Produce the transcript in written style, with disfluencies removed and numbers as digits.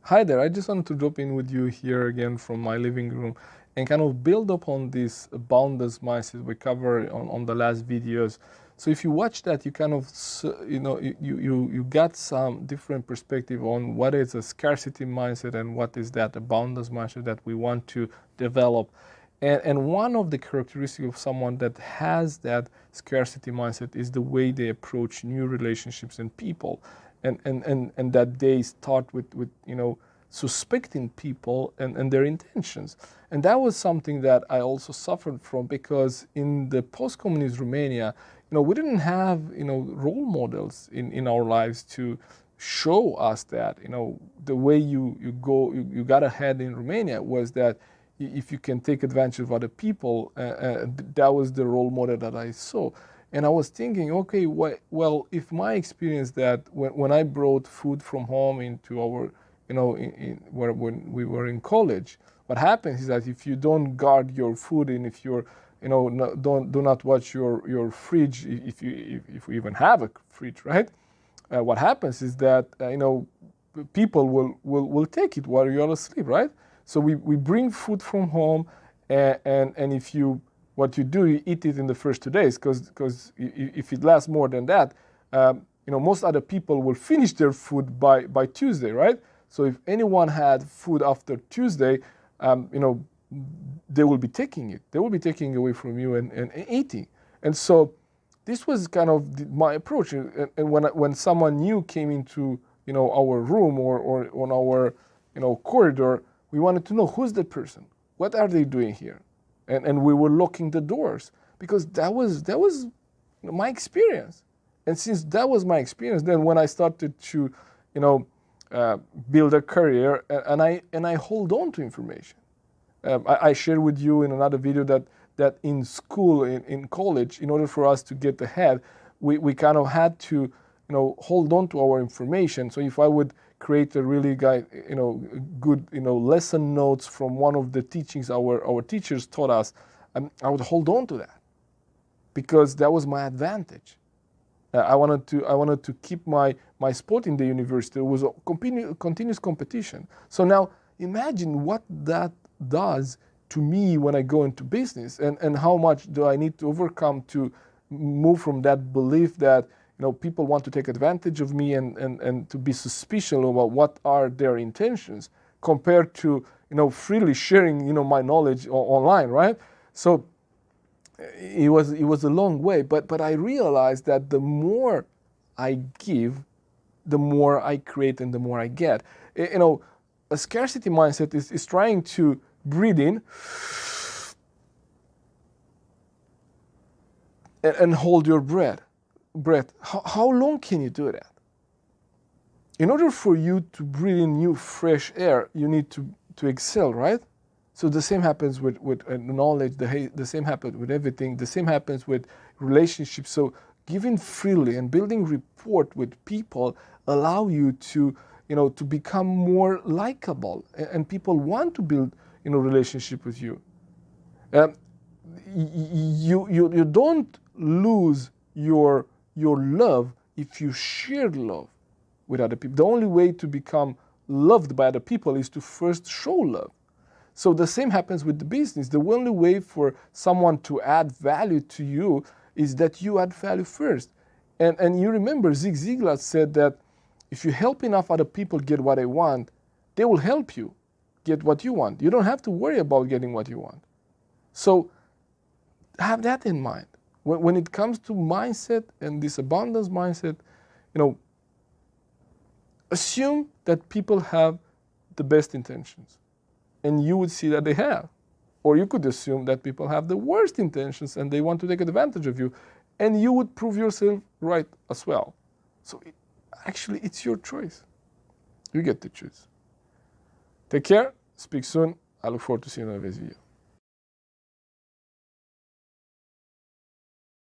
Hi there, I just wanted to drop in with you here again from my living room and kind of build upon this boundless mindset we covered on the last videos. So if you watch that, you kind of, you got some different perspective on what is a scarcity mindset and what is that, a boundless mindset that we want to develop. And one of the characteristics of someone that has that scarcity mindset is the way they approach new relationships and people. And that they start with suspecting people and their intentions. And that was something that I also suffered from, because in the post-communist Romania, we didn't have role models in our lives to show us that the way you got ahead in Romania was that if you can take advantage of other people, that was the role model that I saw. And I was thinking, okay, well, if my experience that when I brought food from home into our, when we were in college, what happens is that if you don't guard your food and if you're, do not watch your fridge, if you even have a fridge, right? What happens is that, people will take it while you're asleep, right? So we bring food from home, and if what you do, you eat it in the first 2 days, because if it lasts more than that, most other people will finish their food by Tuesday, right? So if anyone had food after Tuesday, they will be taking it. They will be taking away from you and eating. And so this was kind of my approach. And when someone new came into our room or on our corridor, we wanted to know, who's the person? What are they doing here? And we were locking the doors, because that was my experience. And since that was my experience, then when I started to build a career, and I hold on to information. I shared with you in another video that in school, in college, in order for us to get ahead, we kind of had to hold on to our information. So if I would create a really good lesson notes from one of the teachings our teachers taught us, I would hold on to that, because that was my advantage. I wanted to keep my spot in the university. It was a continuous competition. So now imagine what that does to me when I go into business, and how much do I need to overcome to move from that belief that people want to take advantage of me and to be suspicious about what are their intentions, compared to freely sharing my knowledge online, right? So it was a long way, but I realized that the more I give, the more I create and the more I get. A scarcity mindset is trying to breathe in and hold your breath. How long can you do that? In order for you to breathe in new fresh air, you need to exhale, right? So the same happens with knowledge, the same happens with everything, the same happens with relationships. So giving freely and building rapport with people allow you to become more likable, and people want to build relationship with you. You don't lose your love if you share love with other people. The only way to become loved by other people is to first show love. So the same happens with the business. The only way for someone to add value to you is that you add value first. And you remember Zig Ziglar said that if you help enough other people get what they want, they will help you get what you want. You don't have to worry about getting what you want. So have that in mind. When it comes to mindset and this abundance mindset, assume that people have the best intentions, and you would see that they have. Or you could assume that people have the worst intentions and they want to take advantage of you, and you would prove yourself right as well. So actually, it's your choice. You get to choose. Take care. Speak soon. I look forward to seeing you in the next video.